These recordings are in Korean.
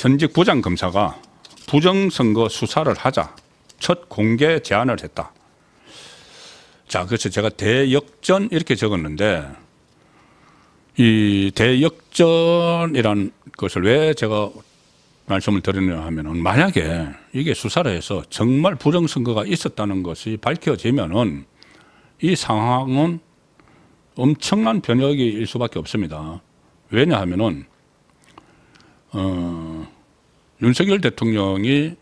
현직 부장검사가 부정선거 수사를 하자 첫 공개 제안을 했다. 자, 그래서 제가 대역전 이렇게 적었는데 이 대역전이란 것을 왜 제가 말씀을 드리냐 하면은 만약에 이게 수사를 해서 정말 부정선거가 있었다는 것이 밝혀지면은 이 상황은 엄청난 변혁일 수밖에 없습니다. 왜냐하면은 윤석열 대통령이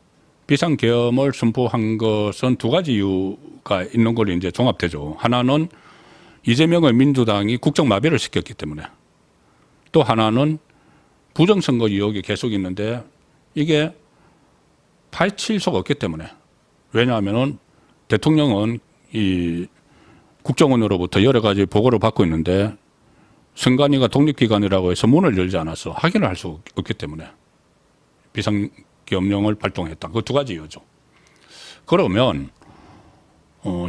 비상계엄을 선포한 것은 두 가지 이유가 있는 걸로 이제 종합되죠. 하나는 이재명의 민주당이 국정마비를 시켰기 때문에, 또 하나는 부정선거 의혹이 계속 있는데 이게 파헤칠 수가 없기 때문에. 왜냐하면은 대통령은 이 국정원으로부터 여러 가지 보고를 받고 있는데 선관위가 독립기관이라고 해서 문을 열지 않아서 확인을 할 수 없기 때문에 비상계엄령을 발동했다. 그 두 가지 이유죠. 그러면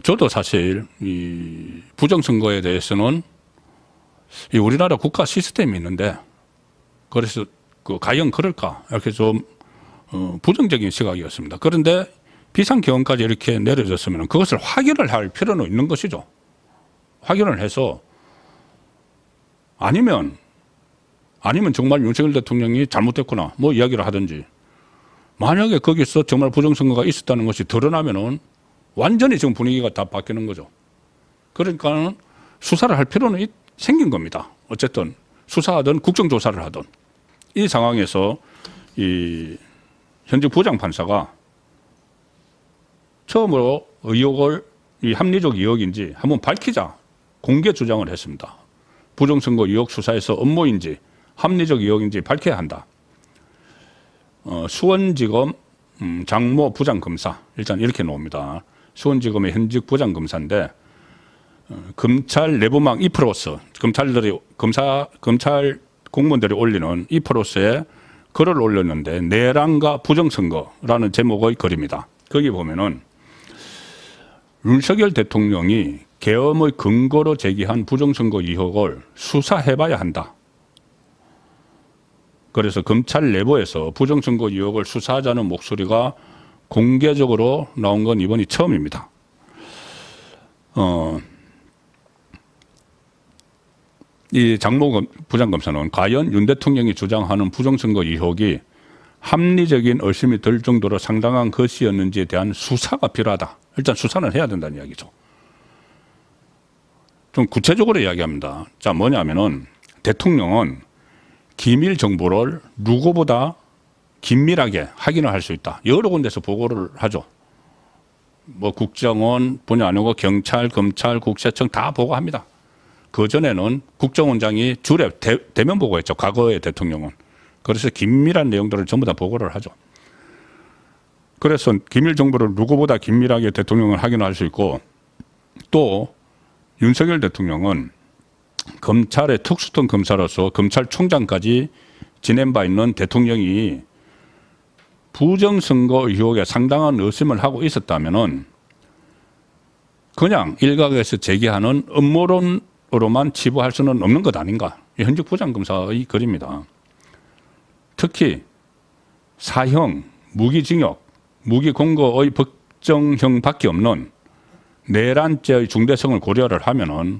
저도 사실 이 부정선거에 대해서는 이 우리나라 국가 시스템이 있는데 그래서 과연 그럴까 이렇게 좀 부정적인 시각이었습니다. 그런데 비상계엄까지 이렇게 내려졌으면 그것을 확인을 할 필요는 있는 것이죠. 확인을 해서 아니면 정말 윤석열 대통령이 잘못됐구나 뭐 이야기를 하든지, 만약에 거기서 정말 부정선거가 있었다는 것이 드러나면은 완전히 지금 분위기가 다 바뀌는 거죠. 그러니까 수사를 할 필요는 생긴 겁니다. 어쨌든 수사하든 국정조사를 하든 이 상황에서 이 현직 부장판사가 처음으로 의혹을 이 합리적 의혹인지 한번 밝히자 공개 주장을 했습니다. 부정선거 의혹 수사에서 업무인지 합리적 의혹인지 밝혀야 한다. 수원지검 장모 부장검사, 일단 이렇게 나옵니다. 수원지검의 현직 부장검사인데 검찰 내부망 이프로스, 검찰 공무원들이 올리는 이프로스에 글을 올렸는데 내란과 부정선거라는 제목의 글입니다. 거기 보면은 윤석열 대통령이 계엄의 근거로 제기한 부정선거 의혹을 수사해봐야 한다. 그래서 검찰 내부에서 부정선거 의혹을 수사하자는 목소리가 공개적으로 나온 건 이번이 처음입니다. 이 장모 부장검사는 과연 윤 대통령이 주장하는 부정선거 의혹이 합리적인 의심이 들 정도로 상당한 것이었는지에 대한 수사가 필요하다. 일단 수사는 해야 된다는 이야기죠. 좀 구체적으로 이야기합니다. 자, 뭐냐면은 대통령은 기밀 정보를 누구보다 긴밀하게 확인을 할 수 있다. 여러 군데서 보고를 하죠. 뭐 국정원 뿐이 아니고 경찰, 검찰, 국세청 다 보고합니다. 그전에는 국정원장이 주례 대면 보고했죠. 과거의 대통령은. 그래서 긴밀한 내용들을 전부 다 보고를 하죠. 그래서 기밀 정보를 누구보다 긴밀하게 대통령은 확인할 수 있고, 또 윤석열 대통령은 검찰의 특수통 검사로서 검찰총장까지 지낸 바 있는 대통령이 부정선거 의혹에 상당한 의심을 하고 있었다면은 그냥 일각에서 제기하는 음모론으로만 치부할 수는 없는 것 아닌가. 현직 부장검사의 글입니다. 특히 사형, 무기징역, 무기공고의 법정형밖에 없는 내란죄의 중대성을 고려를 하면은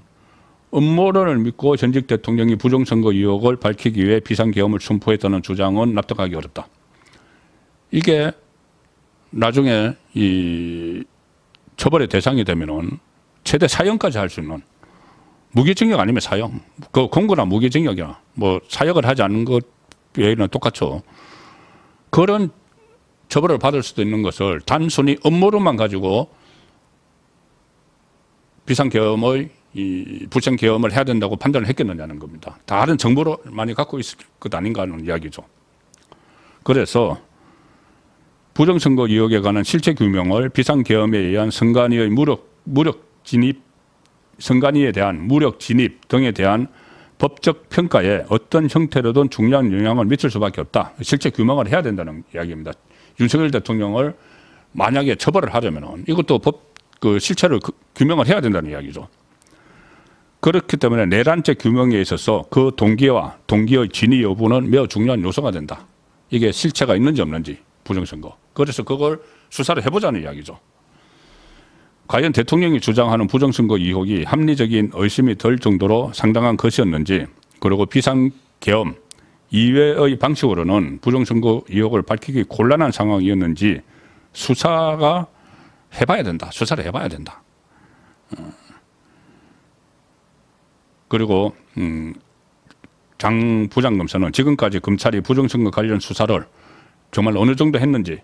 음모론을 믿고 현직 대통령이 부정선거 의혹을 밝히기 위해 비상계엄을 선포했다는 주장은 납득하기 어렵다. 이게 나중에 이 처벌의 대상이 되면은 최대 사형까지 할 수 있는, 무기징역 아니면 사형, 그 공고나 무기징역이나 뭐 사역을 하지 않는 것 외에는 똑같죠. 그런 처벌을 받을 수도 있는 것을 단순히 음모론만 가지고 비상계엄을 해야 된다고 판단을 했겠느냐는 겁니다. 다른 정보를 많이 갖고 있을 것 아닌가 하는 이야기죠. 그래서 부정선거 의혹에 관한 실체 규명을 비상계엄에 의한 선관위의 선관위에 대한 무력 진입 등에 대한 법적 평가에 어떤 형태로든 중요한 영향을 미칠 수밖에 없다. 실체 규명을 해야 된다는 이야기입니다. 윤석열 대통령을 만약에 처벌을 하려면 이것도 실체를 규명을 해야 된다는 이야기죠. 그렇기 때문에 내란죄 규명에 있어서 그 동기의 진위 여부는 매우 중요한 요소가 된다. 이게 실체가 있는지 없는지 부정선거. 그래서 그걸 수사를 해보자는 이야기죠. 과연 대통령이 주장하는 부정선거 의혹이 합리적인 의심이 들 정도로 상당한 것이었는지, 그리고 비상계엄 이외의 방식으로는 부정선거 의혹을 밝히기 곤란한 상황이었는지 수사가 해봐야 된다. 수사를 해봐야 된다. 그리고 장 부장검사는 지금까지 검찰이 부정선거 관련 수사를 정말 어느 정도 했는지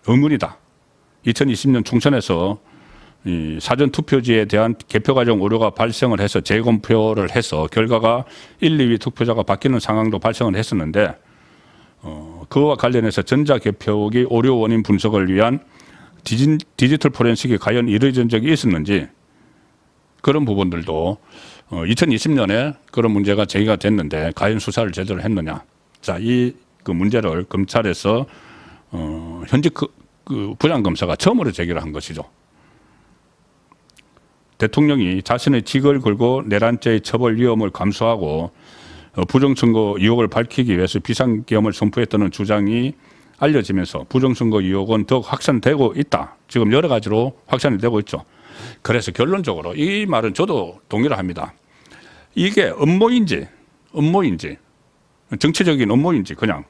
의문이다. 2020년 총선에서 이 사전투표지에 대한 개표 과정 오류가 발생을 해서 재검표를 해서 결과가 1, 2위 투표자가 바뀌는 상황도 발생을 했었는데 그와 관련해서 전자개표기 오류 원인 분석을 위한 디지털 포렌식이 과연 이루어진 적이 있었는지, 그런 부분들도 2020년에 그런 문제가 제기가 됐는데 과연 수사를 제대로 했느냐. 자, 그 문제를 검찰에서 현직 그 부장검사가 처음으로 제기를 한 것이죠. 대통령이 자신의 직을 걸고 내란죄의 처벌 위험을 감수하고 부정선거 의혹을 밝히기 위해서 비상계엄을 선포했다는 주장이 알려지면서 부정선거 의혹은 더욱 확산되고 있다. 지금 여러 가지로 확산이 되고 있죠. 그래서 결론적으로 이 말은 저도 동의를 합니다. 이게 음모인지 정치적인 음모인지 그냥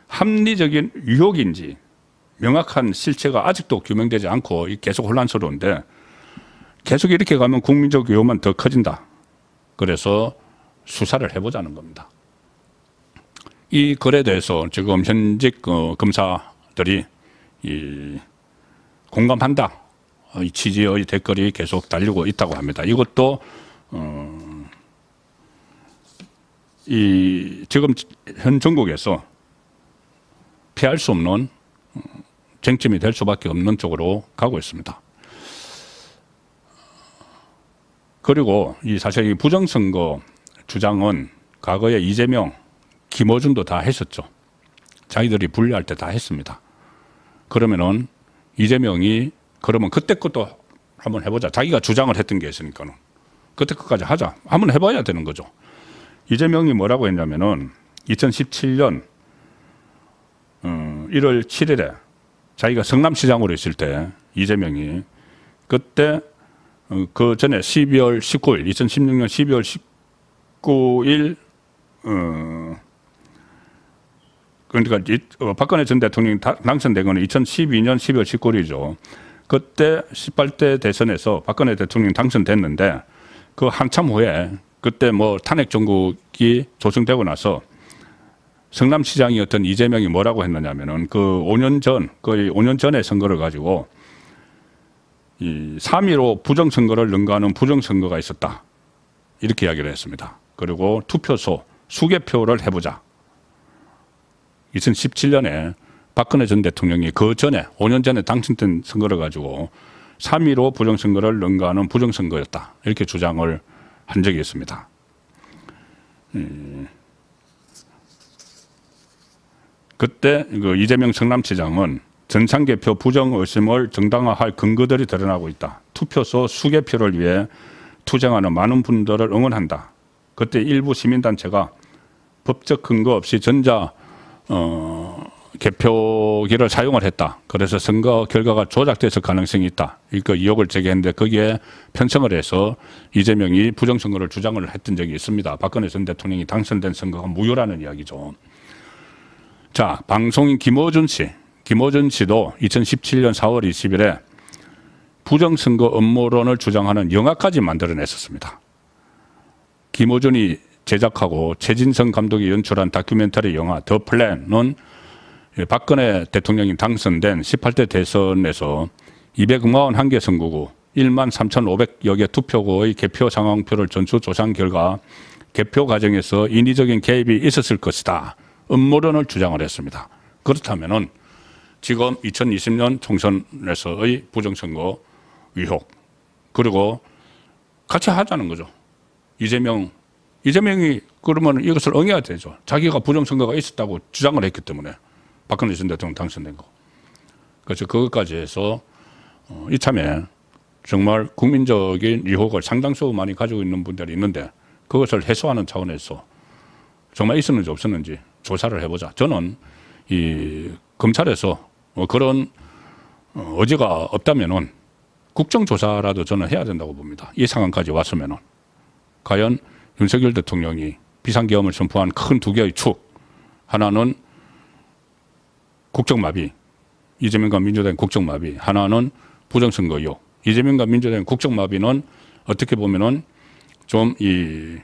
합리적인 의혹인지 명확한 실체가 아직도 규명되지 않고 계속 혼란스러운데, 계속 이렇게 가면 국민적 위험은 더 커진다. 그래서 수사를 해보자는 겁니다. 이 글에 대해서 지금 현직 검사들이 공감한다. 이 취지의 댓글이 계속 달리고 있다고 합니다. 이것도 지금 현 전국에서 피할 수 없는 쟁점이 될 수밖에 없는 쪽으로 가고 있습니다. 그리고 사실 이 부정선거 주장은 과거에 이재명, 김어준도 다 했었죠. 자기들이 분리할 때 다 했습니다. 그러면은 이재명이 그러면 그때 것도 한번 해보자. 자기가 주장을 했던 게 있으니까는 그때 것까지 하자. 한번 해봐야 되는 거죠. 이재명이 뭐라고 했냐면은 2017년 1월 7일에 자기가 성남시장으로 있을 때 이재명이 그때 그 전에 12월 19일 2016년 12월 19일 그러니까 박근혜 전 대통령이 당선된 거는 2012년 12월 19일이죠. 그때 18대 대선에서 박근혜 대통령이 당선됐는데 그 한참 후에 그때 뭐 탄핵 정국이 조성되고 나서 성남시장이었던 이재명이 뭐라고 했느냐면은 그 5년 전, 거의 5년 전에 선거를 가지고 이 3.15 부정선거를 능가하는 부정선거가 있었다. 이렇게 이야기를 했습니다. 그리고 투표소 수개표를 해보자. 2017년에 박근혜 전 대통령이 그 전에 5년 전에 당선된 선거를 가지고 3.15 부정선거를 능가하는 부정선거였다. 이렇게 주장을 한 적이 있습니다. 그때 그 이재명 성남시장은 전산개표 부정 의심을 정당화할 근거들이 드러나고 있다. 투표소 수개표를 위해 투쟁하는 많은 분들을 응원한다. 그때 일부 시민단체가 법적 근거 없이 전자 개표기를 사용을 했다. 그래서 선거 결과가 조작됐을 가능성이 있다. 이거 의혹을 제기했는데 거기에 편성을 해서 이재명이 부정선거를 주장을 했던 적이 있습니다. 박근혜 전 대통령이 당선된 선거가 무효라는 이야기죠. 자, 방송인 김어준 씨도 2017년 4월 20일에 부정선거 음모론을 주장하는 영화까지 만들어냈었습니다. 김어준이 제작하고 최진성 감독이 연출한 다큐멘터리 영화 더 플랜은 박근혜 대통령이 당선된 18대 대선에서 251개 선거구 1만 3,500여 개 투표구의 개표 상황표를 전수조사한 결과 개표 과정에서 인위적인 개입이 있었을 것이다. 음모론을 주장을 했습니다. 그렇다면은 지금 2020년 총선에서의 부정선거 의혹 그리고 같이 하자는 거죠. 이재명이 그러면 이것을 응해야 되죠. 자기가 부정선거가 있었다고 주장을 했기 때문에 박근혜 전 대통령 당선된 거. 그래서 그것까지 해서 이참에 정말 국민적인 의혹을 상당수 많이 가지고 있는 분들이 있는데 그것을 해소하는 차원에서 정말 있었는지 없었는지 조사를 해보자. 저는 이 검찰에서 그런 의지가 없다면은 국정조사라도 저는 해야 된다고 봅니다. 이 상황까지 왔으면은 과연 윤석열 대통령이 비상계엄을 선포한 큰 두 개의 축, 하나는 국정마비, 이재명과 민주당의 국정마비, 하나는 부정선거 의혹. 이재명과 민주당의 국정마비는 어떻게 보면은 좀 이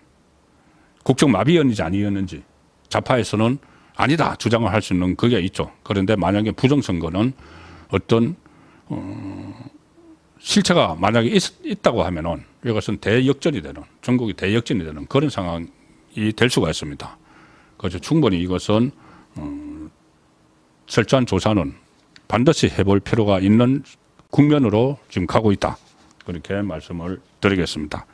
국정마비였는지 아니었는지 좌파에서는 아니다 주장을 할 수 있는 그게 있죠. 그런데 만약에 부정선거는 어떤 실체가 만약에 있다고 하면은 이것은 대역전이 되는, 전국이 대역전이 되는 그런 상황이 될 수가 있습니다. 그래서 충분히 이것은 철저한 조사는 반드시 해볼 필요가 있는 국면으로 지금 가고 있다. 그렇게 말씀을 드리겠습니다.